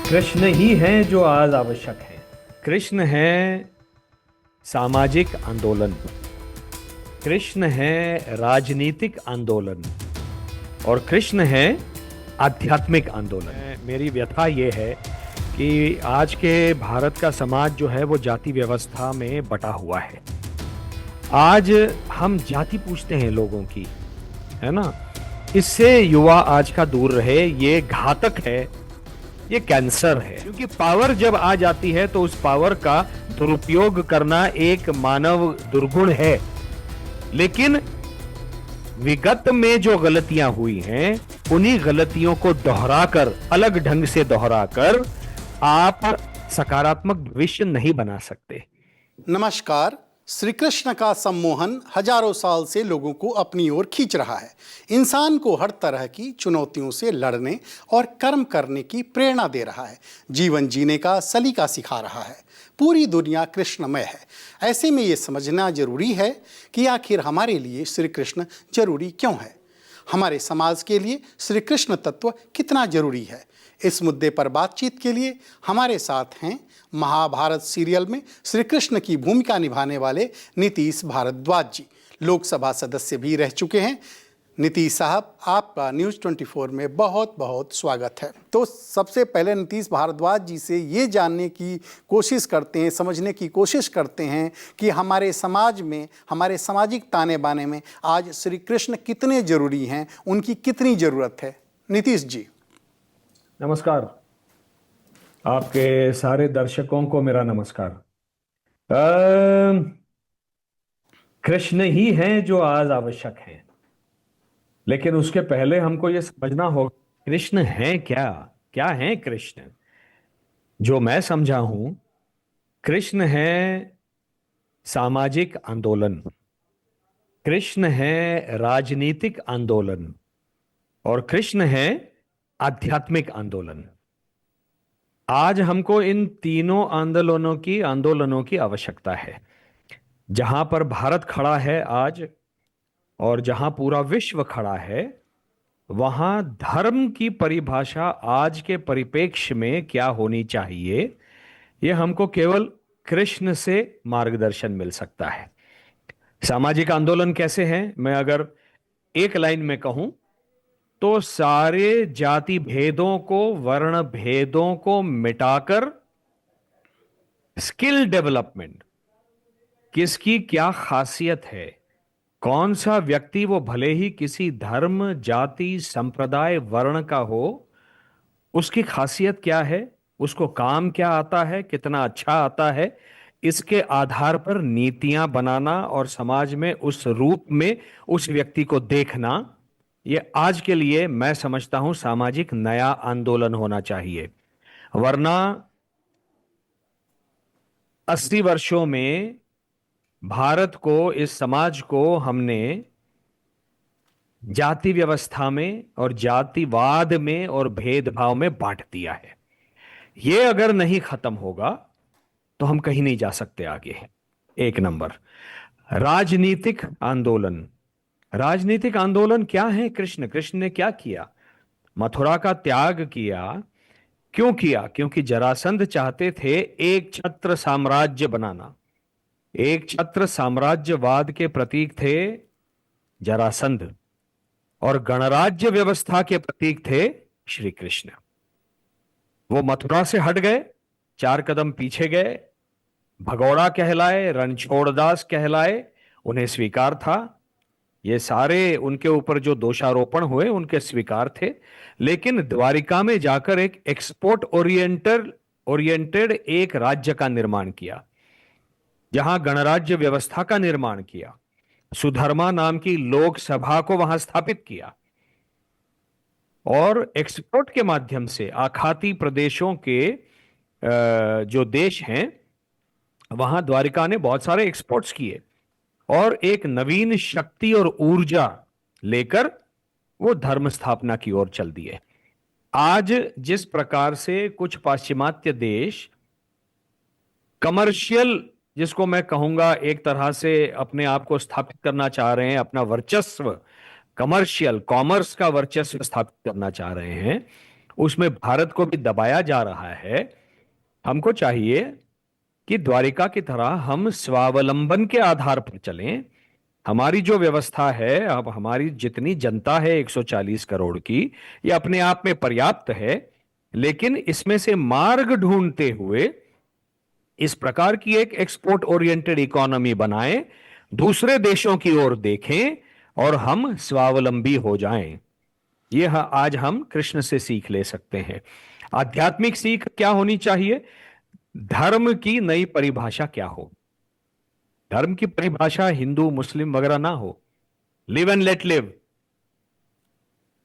कृष्ण ही हैं जो आज आवश्यक हैं। कृष्ण है सामाजिक आंदोलन, कृष्ण है राजनीतिक आंदोलन और कृष्ण है आध्यात्मिक आंदोलन। मेरी व्यथा ये है कि आज के भारत का समाज जो है वो जाति व्यवस्था में बटा हुआ है। आज हम जाति पूछते हैं लोगों की, है ना। इससे युवा आज का दूर रहे, ये घातक है, ये कैंसर है। क्योंकि पावर जब आ जाती है तो उस पावर का दुरुपयोग करना एक मानव दुर्गुण है। लेकिन विगत में जो गलतियां हुई हैं, उन्हीं गलतियों को दोहराकर, अलग ढंग से दोहराकर आप सकारात्मक भविष्य नहीं बना सकते। नमस्कार। श्री कृष्ण का सम्मोहन हजारों साल से लोगों को अपनी ओर खींच रहा है। इंसान को हर तरह की चुनौतियों से लड़ने और कर्म करने की प्रेरणा दे रहा है, जीवन जीने का सलीका सिखा रहा है। पूरी दुनिया कृष्णमय है। ऐसे में ये समझना जरूरी है कि आखिर हमारे लिए श्री कृष्ण जरूरी क्यों है, हमारे समाज के लिए श्री कृष्ण तत्व कितना जरूरी है। इस मुद्दे पर बातचीत के लिए हमारे साथ हैं महाभारत सीरियल में श्री कृष्ण की भूमिका निभाने वाले नीतीश भारद्वाज जी, लोकसभा सदस्य भी रह चुके हैं। नीतीश साहब, आपका न्यूज़ 24 में बहुत बहुत स्वागत है। तो सबसे पहले नीतीश भारद्वाज जी से ये जानने की कोशिश करते हैं, समझने की कोशिश करते हैं कि हमारे समाज में, हमारे सामाजिक ताने बाने में आज श्री कृष्ण कितने ज़रूरी हैं, उनकी कितनी ज़रूरत है। नीतीश जी नमस्कार। आपके सारे दर्शकों को मेरा नमस्कार। कृष्ण ही हैं जो आज आवश्यक हैं, लेकिन उसके पहले हमको यह समझना होगा कृष्ण हैं क्या। क्या है कृष्ण? जो मैं समझा हूं, कृष्ण है सामाजिक आंदोलन, कृष्ण है राजनीतिक आंदोलन और कृष्ण है आध्यात्मिक आंदोलन। आज हमको इन तीनों आंदोलनों की आवश्यकता है। जहां पर भारत खड़ा है आज और जहां पूरा विश्व खड़ा है, वहां धर्म की परिभाषा आज के परिप्रेक्ष्य में क्या होनी चाहिए, यह हमको केवल कृष्ण से मार्गदर्शन मिल सकता है। सामाजिक आंदोलन कैसे हैं, मैं अगर एक लाइन में कहूं तो सारे जाति भेदों को, वर्ण भेदों को मिटाकर स्किल डेवलपमेंट, किसकी क्या खासियत है, कौन सा व्यक्ति, वो भले ही किसी धर्म, जाति, संप्रदाय, वर्ण का हो, उसकी खासियत क्या है, उसको काम क्या आता है, कितना अच्छा आता है, इसके आधार पर नीतियां बनाना और समाज में उस रूप में उस व्यक्ति को देखना, ये आज के लिए मैं समझता हूं सामाजिक नया आंदोलन होना चाहिए। वरना 80 वर्षों में भारत को, इस समाज को हमने जाति व्यवस्था में और जातिवाद में और भेदभाव में बांट दिया है। ये अगर नहीं खत्म होगा तो हम कहीं नहीं जा सकते आगे। एक नंबर, राजनीतिक आंदोलन। राजनीतिक आंदोलन क्या है? कृष्ण ने क्या किया? मथुरा का त्याग किया। क्यों किया? क्योंकि जरासंध चाहते थे एक छत्र साम्राज्य बनाना। एक छत्र साम्राज्यवाद के प्रतीक थे जरासंध और गणराज्य व्यवस्था के प्रतीक थे श्री कृष्ण। वो मथुरा से हट गए, 4 कदम पीछे गए, भगौड़ा कहलाए, रणछोड़दास कहलाए, उन्हें स्वीकार था। ये सारे उनके ऊपर जो दोषारोपण हुए उनके स्वीकार थे। लेकिन द्वारिका में जाकर एक एक्सपोर्ट ओरिएंटेड एक राज्य का निर्माण किया, जहां गणराज्य व्यवस्था का निर्माण किया, सुधर्मा नाम की लोकसभा को वहां स्थापित किया और एक्सपोर्ट के माध्यम से आखाती प्रदेशों के जो देश हैं, वहां द्वारिका ने बहुत सारे एक्सपोर्ट्स किए और एक नवीन शक्ति और ऊर्जा लेकर वो धर्म स्थापना की ओर चल दिए। आज जिस प्रकार से कुछ पाश्चिमात्य देश कमर्शियल, जिसको मैं कहूंगा एक तरह से अपने आप को स्थापित करना चाह रहे हैं, अपना वर्चस्व, कमर्शियल, कॉमर्स का वर्चस्व स्थापित करना चाह रहे हैं, उसमें भारत को भी दबाया जा रहा है। हमको चाहिए कि द्वारिका की तरह हम स्वावलंबन के आधार पर चलें। हमारी जो व्यवस्था है, अब हमारी जितनी जनता है 140 करोड़ की, ये अपने आप में पर्याप्त है, लेकिन इसमें से मार्ग ढूंढते हुए इस प्रकार की एक एक्सपोर्ट ओरिएंटेड इकोनॉमी बनाएं, दूसरे देशों की ओर देखें और हम स्वावलंबी हो जाएं। ये आज हम कृष्ण से सीख ले सकते हैं। आध्यात्मिक सीख क्या होनी चाहिए? धर्म की नई परिभाषा क्या हो? धर्म की परिभाषा हिंदू मुस्लिम वगैरह ना हो। Live and let live.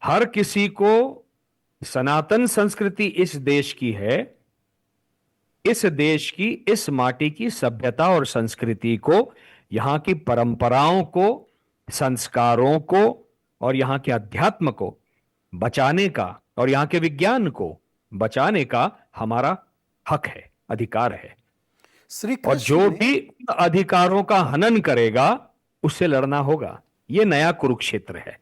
हर किसी को सनातन संस्कृति इस देश की है, इस देश की, इस माटी की सभ्यता और संस्कृति को, यहां की परंपराओं को, संस्कारों को और यहां के अध्यात्म को बचाने का और यहां के विज्ञान को बचाने का हमारा हक है, अधिकार है। श्री और कृष्ण जो ने भी अधिकारों का हनन करेगा उससे लड़ना होगा। यह नया कुरुक्षेत्र है।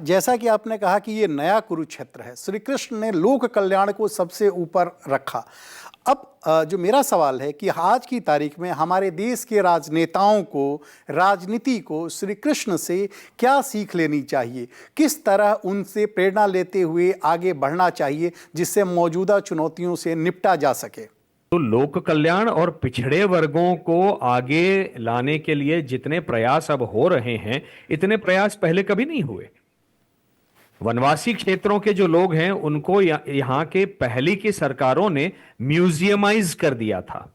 जैसा कि आपने कहा कि ये नया कुरुक्षेत्र है, श्री कृष्ण ने लोक कल्याण को सबसे ऊपर रखा। अब जो मेरा सवाल है कि आज की तारीख में हमारे देश के राजनेताओं को, राजनीति को श्री कृष्ण से क्या सीख लेनी चाहिए? किस तरह उनसे प्रेरणा लेते हुए आगे बढ़ना चाहिए जिससे मौजूदा चुनौतियों से निपटा जा सके? तो लोक कल्याण और पिछड़े वर्गों को आगे लाने के लिए जितने प्रयास अब हो रहे हैं, इतने प्रयास पहले कभी नहीं हुए। वनवासी क्षेत्रों के जो लोग हैं उनको यहां के पहली की सरकारों ने म्यूजियमाइज कर दिया था।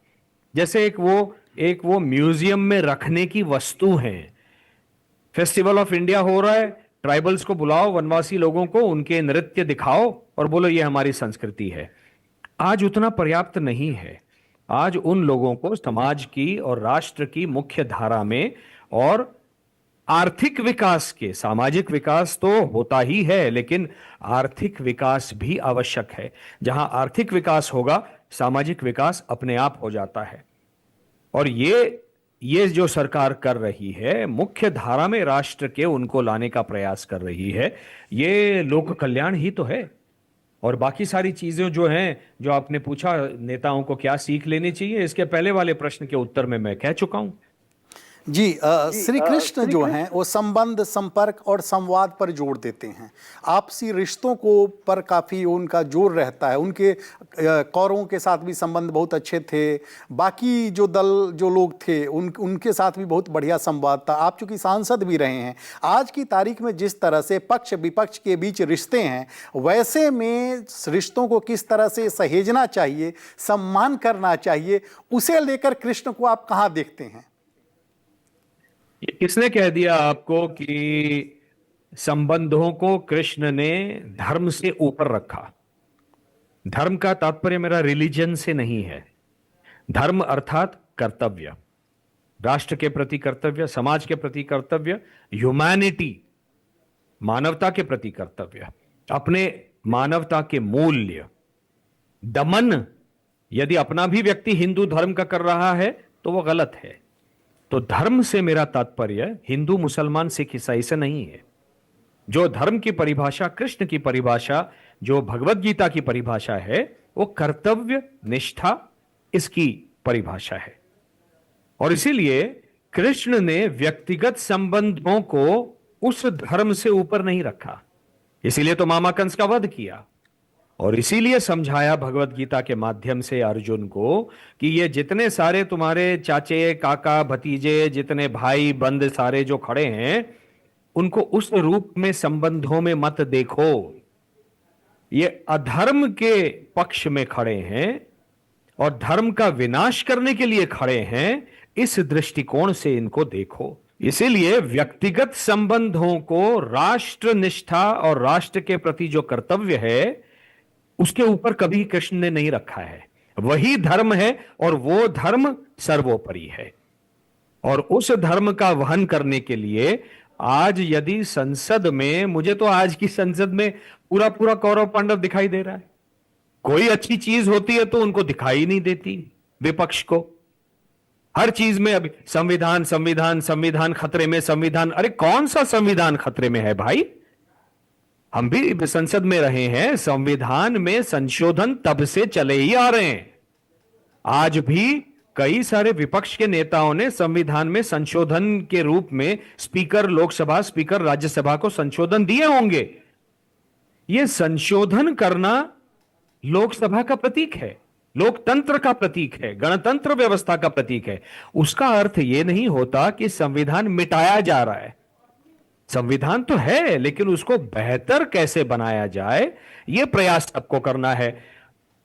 जैसे एक वो म्यूजियम में रखने की वस्तु है। फेस्टिवल ऑफ इंडिया हो रहा है, ट्राइबल्स को बुलाओ, वनवासी लोगों को उनके नृत्य दिखाओ और बोलो ये हमारी संस्कृति है। आज उतना पर्याप्त नहीं है। आज उन लोगों को समाज की और राष्ट्र की मुख्य धारा में और आर्थिक विकास के, सामाजिक विकास तो होता ही है लेकिन आर्थिक विकास भी आवश्यक है। जहां आर्थिक विकास होगा सामाजिक विकास अपने आप हो जाता है। और ये जो सरकार कर रही है, मुख्य धारा में राष्ट्र के उनको लाने का प्रयास कर रही है, ये लोक कल्याण ही तो है। और बाकी सारी चीजें जो हैं, जो आपने पूछा नेताओं को क्या सीख लेनी चाहिए, इसके पहले वाले प्रश्न के उत्तर में मैं कह चुका हूं। जी, श्री कृष्ण जो हैं वो संबंध, संपर्क और संवाद पर जोर देते हैं। आपसी रिश्तों को पर काफ़ी उनका जोर रहता है। उनके कौरवों के साथ भी संबंध बहुत अच्छे थे, बाकी जो लोग थे उनके साथ भी बहुत बढ़िया संवाद था। आप चूंकि सांसद भी रहे हैं, आज की तारीख में जिस तरह से पक्ष विपक्ष के बीच रिश्ते हैं, वैसे में रिश्तों को किस तरह से सहेजना चाहिए, सम्मान करना चाहिए, उसे लेकर कृष्ण को आप कहाँ देखते हैं? किसने कह दिया आपको कि संबंधों को कृष्ण ने धर्म से ऊपर रखा? धर्म का तात्पर्य मेरा रिलीजन से नहीं है। धर्म अर्थात कर्तव्य, राष्ट्र के प्रति कर्तव्य, समाज के प्रति कर्तव्य, ह्यूमैनिटी, मानवता के प्रति कर्तव्य, अपने मानवता के मूल्य, दमन। यदि अपना भी व्यक्ति हिंदू धर्म का कर रहा है तो वह गलत है। तो धर्म से मेरा तात्पर्य हिंदू मुसलमान सिख ईसाई से नहीं है। जो धर्म की परिभाषा, कृष्ण की परिभाषा, जो भगवत गीता की परिभाषा है, वो कर्तव्य निष्ठा, इसकी परिभाषा है। और इसीलिए कृष्ण ने व्यक्तिगत संबंधों को उस धर्म से ऊपर नहीं रखा। इसीलिए तो मामा कंस का वध किया और इसीलिए समझाया भगवत गीता के माध्यम से अर्जुन को कि ये जितने सारे तुम्हारे चाचे, काका, भतीजे, जितने भाई बंद सारे जो खड़े हैं, उनको उस रूप में संबंधों में मत देखो। ये अधर्म के पक्ष में खड़े हैं और धर्म का विनाश करने के लिए खड़े हैं। इस दृष्टिकोण से इनको देखो। इसीलिए व्यक्तिगत संबंधों को राष्ट्र निष्ठा और राष्ट्र के प्रति जो कर्तव्य है उसके ऊपर कभी कृष्ण ने नहीं रखा है। वही धर्म है और वो धर्म सर्वोपरि है। और उस धर्म का वहन करने के लिए आज यदि संसद में, मुझे तो आज की संसद में पूरा पूरा कौरव पांडव दिखाई दे रहा है। कोई अच्छी चीज होती है तो उनको दिखाई नहीं देती विपक्ष को। हर चीज में अभी संविधान संविधान संविधान खतरे में, संविधान। अरे कौन सा संविधान खतरे में है भाई? हम भी संसद में रहे हैं, संविधान में संशोधन तब से चले ही आ रहे हैं। आज भी कई सारे विपक्ष के नेताओं ने संविधान में संशोधन के रूप में स्पीकर लोकसभा, स्पीकर राज्यसभा को संशोधन दिए होंगे। यह संशोधन करना लोकसभा का प्रतीक है, लोकतंत्र का प्रतीक है, गणतंत्र व्यवस्था का प्रतीक है। उसका अर्थ यह नहीं होता कि संविधान मिटाया जा रहा है। संविधान तो है, लेकिन उसको बेहतर कैसे बनाया जाए, यह प्रयास सबको करना है।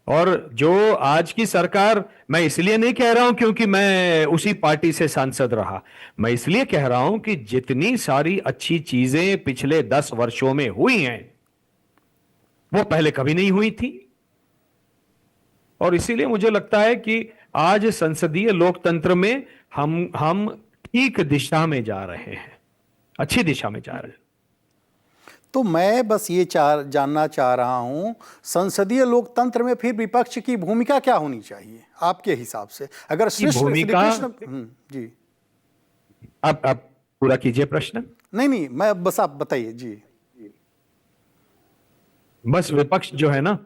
और जो आज की सरकार, मैं इसलिए नहीं कह रहा हूं क्योंकि मैं उसी पार्टी से सांसद रहा, मैं इसलिए कह रहा हूं कि जितनी सारी अच्छी चीजें पिछले 10 वर्षों में हुई हैं, वो पहले कभी नहीं हुई थी। और इसीलिए मुझे लगता है कि आज संसदीय लोकतंत्र में हम ठीक दिशा में जा रहे हैं, अच्छी दिशा में जा रहे हैं। तो मैं बस ये जानना चाह रहा हूं, संसदीय लोकतंत्र में फिर विपक्ष की भूमिका क्या होनी चाहिए आपके हिसाब से? अगर भूमिका जी, आप पूरा कीजिए प्रश्न। नहीं, मैं बस आप बताइए जी। बस विपक्ष जो है ना,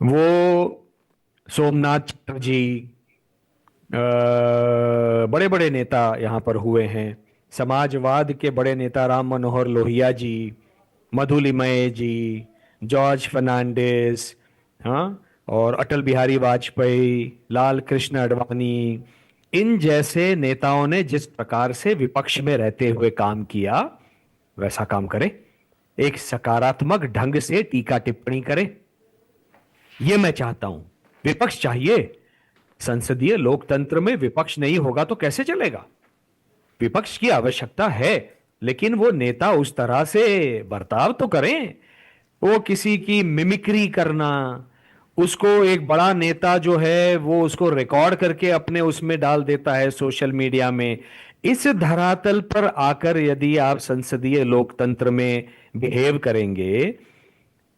वो सोमनाथ चटर्जी, बड़े बड़े नेता यहां पर हुए हैं, समाजवाद के बड़े नेता राम मनोहर लोहिया जी, मधुलिमय जी, जॉर्ज फर्नांडिस, हाँ, और अटल बिहारी वाजपेयी, लाल कृष्ण आडवाणी, इन जैसे नेताओं ने जिस प्रकार से विपक्ष में रहते हुए काम किया, वैसा काम करें, एक सकारात्मक ढंग से टीका टिप्पणी करें। यह मैं चाहता हूं। विपक्ष चाहिए। संसदीय लोकतंत्र में विपक्ष नहीं होगा तो कैसे चलेगा? विपक्ष की आवश्यकता है, लेकिन वो नेता उस तरह से बर्ताव तो करें। वो किसी की मिमिक्री करना, उसको एक बड़ा नेता जो है वो उसको रिकॉर्ड करके अपने उसमें डाल देता है सोशल मीडिया में। इस धरातल पर आकर यदि आप संसदीय लोकतंत्र में बिहेव करेंगे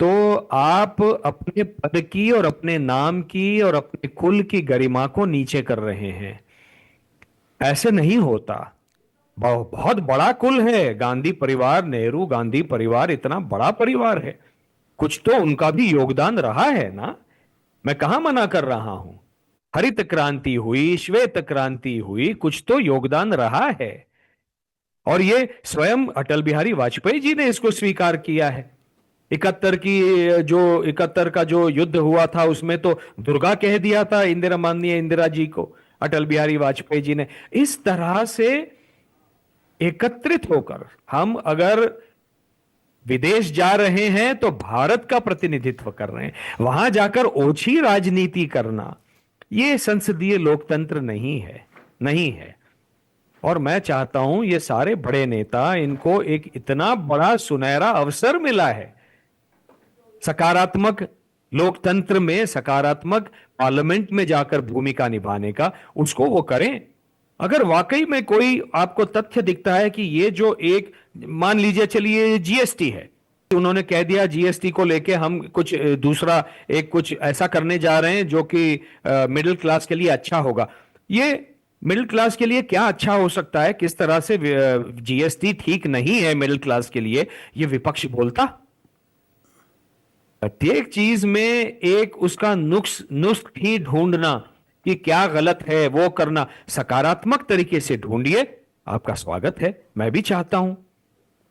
तो आप अपने पद की और अपने नाम की और अपने कुल की गरिमा को नीचे कर रहे हैं। ऐसे नहीं होता। बहुत बड़ा कुल है गांधी परिवार, नेहरू गांधी परिवार इतना बड़ा परिवार है, कुछ तो उनका भी योगदान रहा है ना। मैं कहां मना कर रहा हूं। हरित क्रांति हुई, श्वेत क्रांति हुई, कुछ तो योगदान रहा है। और ये स्वयं अटल बिहारी वाजपेयी जी ने इसको स्वीकार किया है। 71 का जो युद्ध हुआ था उसमें तो दुर्गा कह दिया था माननीय इंदिरा जी को अटल बिहारी वाजपेयी जी ने। इस तरह से एकत्रित होकर हम अगर विदेश जा रहे हैं तो भारत का प्रतिनिधित्व कर रहे हैं, वहां जाकर ओछी राजनीति करना यह संसदीय लोकतंत्र नहीं है, नहीं है। और मैं चाहता हूं ये सारे बड़े नेता, इनको एक इतना बड़ा सुनहरा अवसर मिला है सकारात्मक लोकतंत्र में, सकारात्मक पार्लियामेंट में जाकर भूमिका निभाने का, उसको वो करें। अगर वाकई में कोई आपको तथ्य दिखता है कि ये जो एक, मान लीजिए चलिए जीएसटी है, उन्होंने कह दिया जीएसटी को लेके हम कुछ दूसरा कुछ ऐसा करने जा रहे हैं जो कि मिडिल क्लास के लिए अच्छा होगा। ये मिडिल क्लास के लिए क्या अच्छा हो सकता है, किस तरह से जीएसटी ठीक नहीं है मिडिल क्लास के लिए, ये विपक्ष बोलता। प्रत्येक चीज में एक उसका नुस्ख ही ढूंढना कि क्या गलत है वो करना, सकारात्मक तरीके से ढूंढिए, आपका स्वागत है। मैं भी चाहता हूं।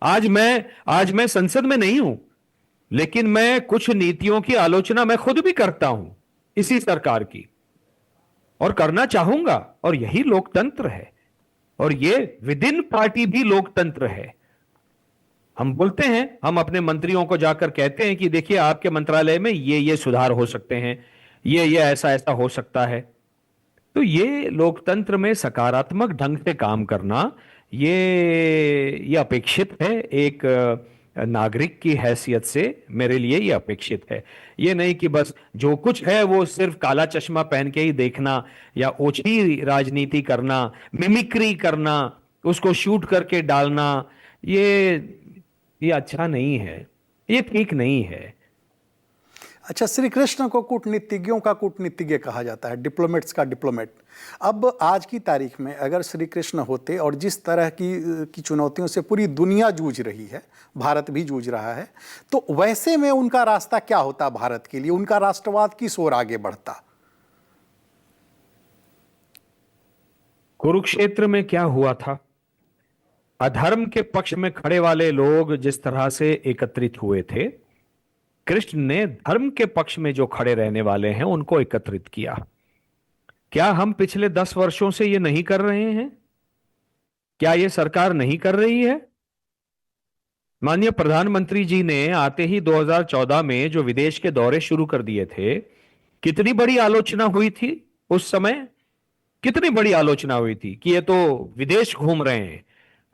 आज मैं संसद में नहीं हूं, लेकिन मैं कुछ नीतियों की आलोचना मैं खुद भी करता हूं इसी सरकार की, और करना चाहूंगा। और यही लोकतंत्र है, और ये विद इन पार्टी भी लोकतंत्र है। हम बोलते हैं, हम अपने मंत्रियों को जाकर कहते हैं कि देखिए आपके मंत्रालय में ये सुधार हो सकते हैं, ये ऐसा हो सकता है। तो ये लोकतंत्र में सकारात्मक ढंग से काम करना ये अपेक्षित है। एक नागरिक की हैसियत से मेरे लिए ये अपेक्षित है। ये नहीं कि बस जो कुछ है वो सिर्फ काला चश्मा पहन के ही देखना, या ओछी राजनीति करना, मिमिक्री करना, उसको शूट करके डालना, ये अच्छा नहीं है, ये ठीक नहीं है। अच्छा, श्री कृष्ण को कूटनीतिज्ञों का कूटनीतिज्ञ कहा जाता है, डिप्लोमेट्स का डिप्लोमेट। अब आज की तारीख में अगर श्री कृष्ण होते, और जिस तरह की चुनौतियों से पूरी दुनिया जूझ रही है, भारत भी जूझ रहा है, तो वैसे में उनका रास्ता क्या होता भारत के लिए? उनका राष्ट्रवाद किस ओर आगे बढ़ता? कुरुक्षेत्र में क्या हुआ था? अधर्म के पक्ष में खड़े वाले लोग जिस तरह से एकत्रित हुए थे, कृष्ण ने धर्म के पक्ष में जो खड़े रहने वाले हैं उनको एकत्रित किया। क्या हम पिछले 10 वर्षों से ये नहीं कर रहे हैं? क्या ये सरकार नहीं कर रही है? माननीय प्रधानमंत्री जी ने आते ही 2014 में जो विदेश के दौरे शुरू कर दिए थे, कितनी बड़ी आलोचना हुई थी उस समय। कितनी बड़ी आलोचना हुई थी कि ये तो विदेश घूम रहे हैं,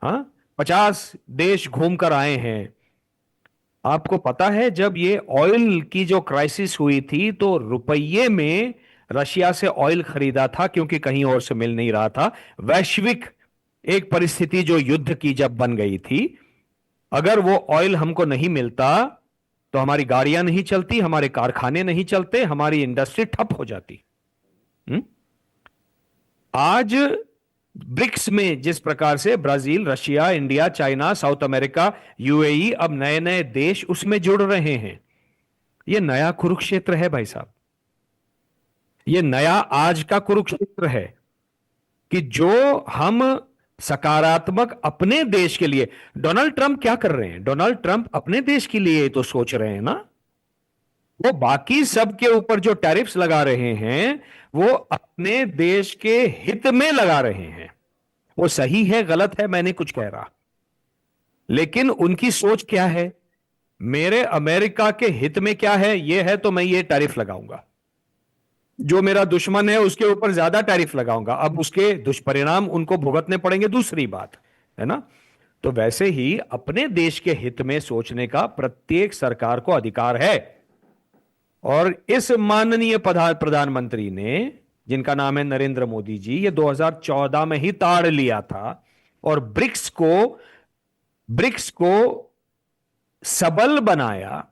हाँ, 50 देश घूम कर आए हैं। आपको पता है जब ये ऑयल की जो क्राइसिस हुई थी तो रुपये में रशिया से ऑयल खरीदा था, क्योंकि कहीं और से मिल नहीं रहा था। वैश्विक एक परिस्थिति जो युद्ध की जब बन गई थी, अगर वो ऑयल हमको नहीं मिलता तो हमारी गाड़ियां नहीं चलती, हमारे कारखाने नहीं चलते, हमारी इंडस्ट्री ठप हो जाती। आज ब्रिक्स में जिस प्रकार से Brazil, Russia, India, China, south America, UAE, अब नए नए देश उसमें जुड़ रहे हैं, यह नया कुरुक्षेत्र है भाई साहब। यह नया आज का कुरुक्षेत्र है कि जो हम सकारात्मक अपने देश के लिए, डोनाल्ड ट्रंप क्या कर रहे हैं? डोनाल्ड ट्रंप अपने देश के लिए तो सोच रहे हैं ना। वो बाकी सब के ऊपर जो टैरिफ्स लगा रहे हैं वो अपने देश के हित में लगा रहे हैं। वो सही है गलत है मैं नहीं कुछ कह रहा, लेकिन उनकी सोच क्या है? मेरे अमेरिका के हित में क्या है? यह है तो मैं ये टैरिफ लगाऊंगा, जो मेरा दुश्मन है उसके ऊपर ज्यादा टैरिफ लगाऊंगा। अब उसके दुष्परिणाम उनको भुगतने पड़ेंगे, दूसरी बात है ना। तो वैसे ही अपने देश के हित में सोचने का प्रत्येक सरकार को अधिकार है। और इस माननीय प्रधानमंत्री ने, जिनका नाम है नरेंद्र मोदी जी, ये 2014 में ही ताड़ लिया था और ब्रिक्स को सबल बनाया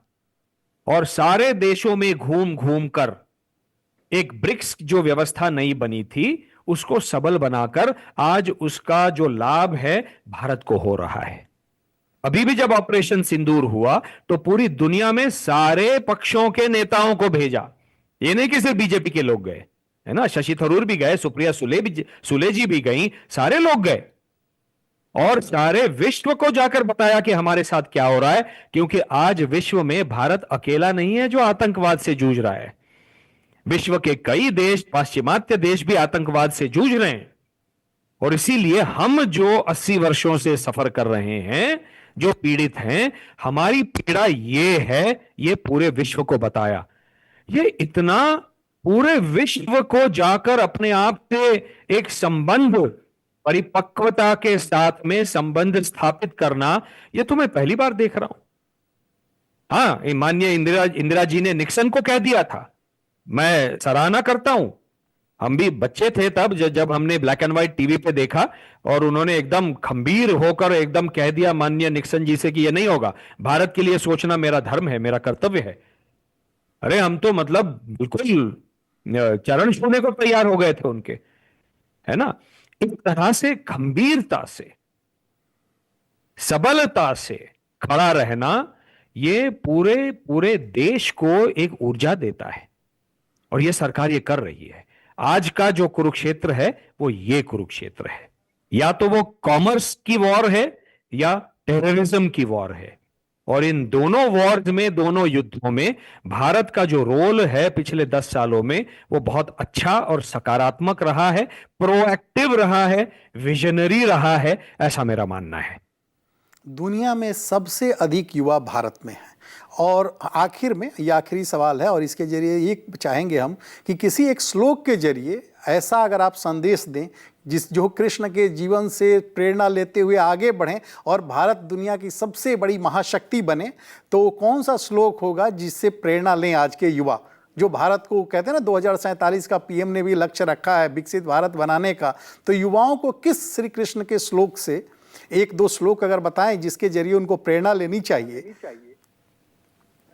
और सारे देशों में घूम घूम कर एक ब्रिक्स जो व्यवस्था नई बनी थी उसको सबल बनाकर आज उसका जो लाभ है भारत को हो रहा है। अभी भी जब ऑपरेशन सिंदूर हुआ तो पूरी दुनिया में सारे पक्षों के नेताओं को भेजा। ये नहीं कि सिर्फ बीजेपी के लोग गए, है ना। शशि थरूर भी गए, सुप्रिया सुले जी भी गई, सारे लोग गए और सारे विश्व को जाकर बताया कि हमारे साथ क्या हो रहा है। क्योंकि आज विश्व में भारत अकेला नहीं है जो आतंकवाद से जूझ रहा है। विश्व के कई देश, पाश्चिमात्य देश भी आतंकवाद से जूझ रहे हैं। और इसीलिए हम जो 80 वर्षों से सफर कर रहे हैं, जो पीड़ित हैं, हमारी पीड़ा ये है, ये पूरे विश्व को बताया। ये इतना पूरे विश्व को जाकर अपने आप से एक संबंध, परिपक्वता के साथ में संबंध स्थापित करना, ये तो मैं पहली बार देख रहा हूं। हाँ, माननीय इंदिरा जी ने निक्सन को कह दिया था, मैं सराहना करता हूं। हम भी बच्चे थे तब जब हमने ब्लैक एंड व्हाइट टीवी पे देखा और उन्होंने एकदम खंबीर होकर एकदम कह दिया माननीय निक्सन जी से कि यह नहीं होगा, भारत के लिए सोचना मेरा धर्म है, मेरा कर्तव्य है। अरे हम तो मतलब बिल्कुल चरण छूने को तैयार हो गए थे उनके, है ना। इस तरह से गंभीरता से, सबलता से खड़ा रहना, ये पूरे पूरे देश को एक ऊर्जा देता है और ये सरकार ये कर रही है। आज का जो कुरुक्षेत्र है वो ये कुरुक्षेत्र है। या तो वो कॉमर्स की वॉर है या टेररिज्म की वॉर है। और इन दोनों वॉर्स में, दोनों युद्धों में भारत का जो रोल है पिछले 10 सालों में वो बहुत अच्छा और सकारात्मक रहा है, प्रोएक्टिव रहा है, विजनरी रहा है, ऐसा मेरा मानना है। दुनिया में सबसे अधिक युवा भारत में हैं। और आखिर में ये आखिरी सवाल है और इसके जरिए ये चाहेंगे हम कि किसी एक श्लोक के जरिए ऐसा अगर आप संदेश दें जो कृष्ण के जीवन से प्रेरणा लेते हुए आगे बढ़ें और भारत दुनिया की सबसे बड़ी महाशक्ति बने, तो कौन सा श्लोक होगा जिससे प्रेरणा लें आज के युवा, जो भारत को कहते हैं ना 2047 का पीएम ने भी लक्ष्य रखा है विकसित भारत बनाने का। तो युवाओं को किस श्री कृष्ण के श्लोक से, एक दो श्लोक अगर बताएं जिसके जरिए उनको प्रेरणा लेनी चाहिए।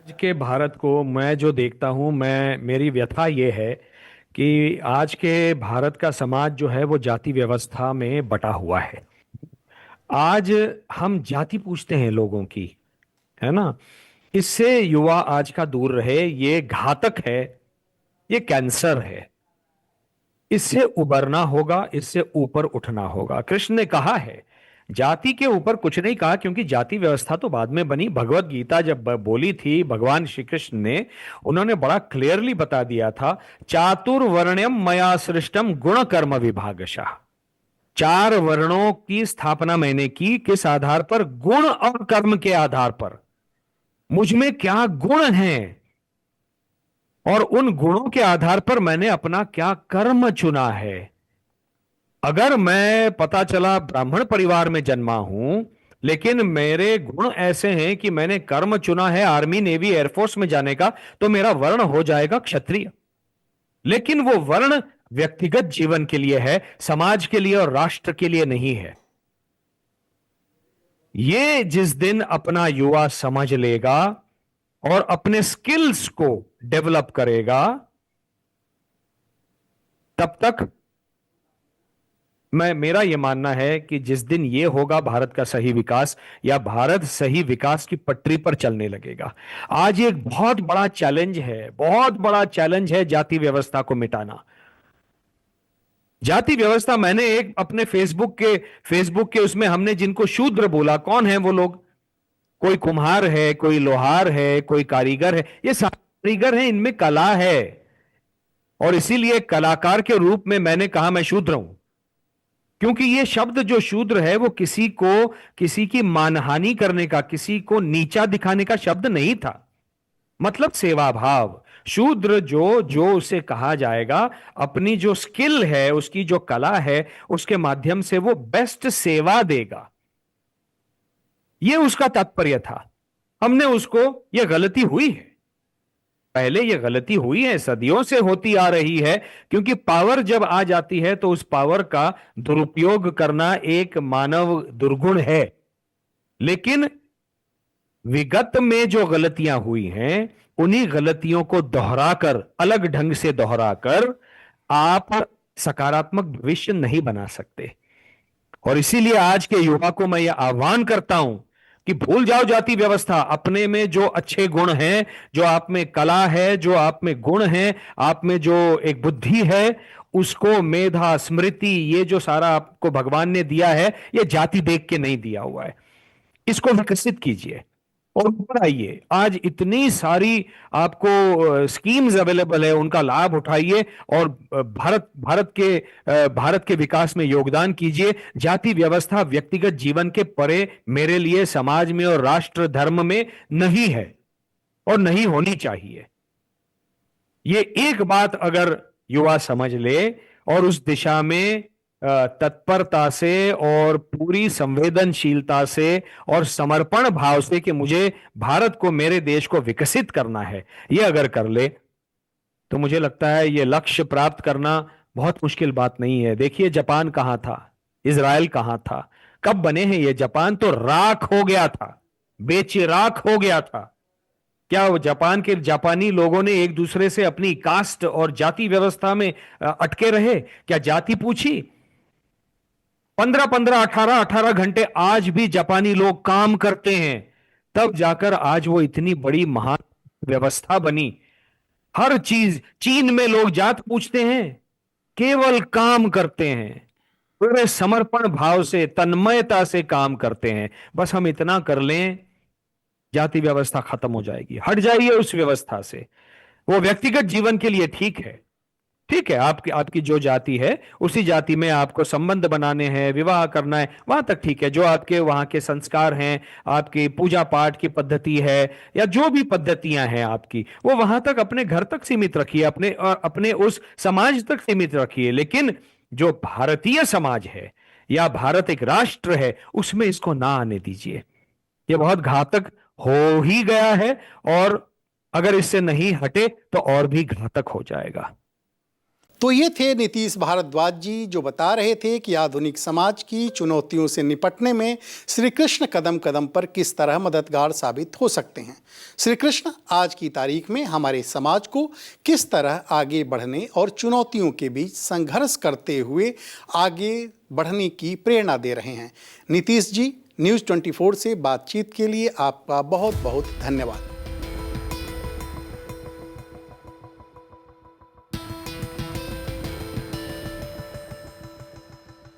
आज के भारत को मैं जो देखता हूं, मेरी व्यथा ये है कि आज के भारत का समाज जो है वो जाति व्यवस्था में बटा हुआ है। आज हम जाति पूछते हैं लोगों की, है ना। इससे युवा आज का दूर रहे, ये घातक है, ये कैंसर है। इससे उबरना होगा, इससे ऊपर उठना होगा। कृष्ण ने कहा है, जाति के ऊपर कुछ नहीं कहा, क्योंकि जाति व्यवस्था तो बाद में बनी। भगवत गीता जब बोली थी भगवान श्री कृष्ण ने, उन्होंने बड़ा क्लियरली बता दिया था, चातुर्वर्ण्यम मया सृष्टम गुण कर्म विभागशः। 4 वर्णों की स्थापना मैंने की, किस आधार पर? गुण और कर्म के आधार पर। मुझ में क्या गुण हैं और उन गुणों के आधार पर मैंने अपना क्या कर्म चुना है। अगर मैं, पता चला, ब्राह्मण परिवार में जन्मा हूं, लेकिन मेरे गुण ऐसे हैं कि मैंने कर्म चुना है आर्मी नेवी एयरफोर्स में जाने का, तो मेरा वर्ण हो जाएगा क्षत्रिय। लेकिन वो वर्ण व्यक्तिगत जीवन के लिए है, समाज के लिए और राष्ट्र के लिए नहीं है। ये जिस दिन अपना युवा समझ लेगा और अपने स्किल्स को डेवलप करेगा, तब तक मेरा यह मानना है कि जिस दिन यह होगा भारत का सही विकास, या भारत सही विकास की पटरी पर चलने लगेगा। आज एक बहुत बड़ा चैलेंज है, बहुत बड़ा चैलेंज है जाति व्यवस्था को मिटाना। जाति व्यवस्था, मैंने एक अपने फेसबुक के उसमें हमने जिनको शूद्र बोला, कौन है वो लोग? कोई कुम्हार है, कोई लोहार है, कोई कारीगर है। ये सारे कारीगर हैं, इनमें कला है, और इसीलिए कलाकार के रूप में मैंने कहा मैं शूद्र हूं। क्योंकि ये शब्द जो शूद्र है वो किसी की मानहानि करने का, किसी को नीचा दिखाने का शब्द नहीं था। मतलब सेवा भाव। शूद्र जो जो उसे कहा जाएगा, अपनी जो स्किल है, उसकी जो कला है, उसके माध्यम से वो बेस्ट सेवा देगा। ये उसका तात्पर्य था। हमने उसको, ये गलती हुई है, पहले ये गलती हुई है, सदियों से होती आ रही है। क्योंकि पावर जब आ जाती है तो उस पावर का दुरुपयोग करना एक मानव दुर्गुण है। लेकिन विगत में जो गलतियां हुई हैं, उन्हीं गलतियों को दोहराकर, अलग ढंग से दोहराकर, आप सकारात्मक भविष्य नहीं बना सकते। और इसीलिए आज के युवा को मैं यह आह्वान करता हूं कि भूल जाओ जाति व्यवस्था। अपने में जो अच्छे गुण हैं, जो आप में कला है, जो आप में गुण है, आप में जो एक बुद्धि है, उसको, मेधा, स्मृति, ये जो सारा आपको भगवान ने दिया है, ये जाति देख के नहीं दिया हुआ है। इसको विकसित कीजिए और ऊपर आइए। आज इतनी सारी आपको स्कीम्स अवेलेबल है, उनका लाभ उठाइए और भारत के विकास में योगदान कीजिए। जाति व्यवस्था व्यक्तिगत जीवन के परे मेरे लिए समाज में और राष्ट्र धर्म में नहीं है और नहीं होनी चाहिए। ये एक बात अगर युवा समझ ले और उस दिशा में तत्परता से और पूरी संवेदनशीलता से और समर्पण भाव से कि मुझे भारत को, मेरे देश को विकसित करना है, ये अगर कर ले, तो मुझे लगता है ये लक्ष्य प्राप्त करना बहुत मुश्किल बात नहीं है। देखिए जापान कहां था, इजराइल कहां था, कब बने हैं ये? जापान तो राख हो गया था, बेचिराख हो गया था। क्या वो जापानी लोगों ने एक दूसरे से अपनी कास्ट और जाति व्यवस्था में अटके रहे? क्या जाति पूछी? 15-15, 18-18 घंटे आज भी जापानी लोग काम करते हैं, तब जाकर आज वो इतनी बड़ी महान व्यवस्था बनी। हर चीज, चीन में लोग जात पूछते हैं, केवल काम करते हैं, पूरे समर्पण भाव से, तन्मयता से काम करते हैं। बस हम इतना कर लें, जाति व्यवस्था खत्म हो जाएगी। हट जाइए उस व्यवस्था से। वो व्यक्तिगत जीवन के लिए ठीक है, ठीक है, आपकी जो जाति है उसी जाति में आपको संबंध बनाने हैं, विवाह करना है, वहां तक ठीक है। जो आपके वहां के संस्कार हैं, आपकी पूजा पाठ की पद्धति है, या जो भी पद्धतियां हैं आपकी, वो वहां तक, अपने घर तक सीमित रखिए, अपने उस समाज तक सीमित रखिए। लेकिन जो भारतीय समाज है या भारत एक राष्ट्र है, उसमें इसको ना आने दीजिए। ये बहुत घातक हो ही गया है, और अगर इससे नहीं हटे तो और भी घातक हो जाएगा। तो ये थे नीतीश भारद्वाज जी, जो बता रहे थे कि आधुनिक समाज की चुनौतियों से निपटने में श्री कृष्ण कदम कदम पर किस तरह मददगार साबित हो सकते हैं। श्री कृष्ण आज की तारीख में हमारे समाज को किस तरह आगे बढ़ने और चुनौतियों के बीच संघर्ष करते हुए आगे बढ़ने की प्रेरणा दे रहे हैं। नीतीश जी, न्यूज़ 24 से बातचीत के लिए आपका बहुत बहुत धन्यवाद।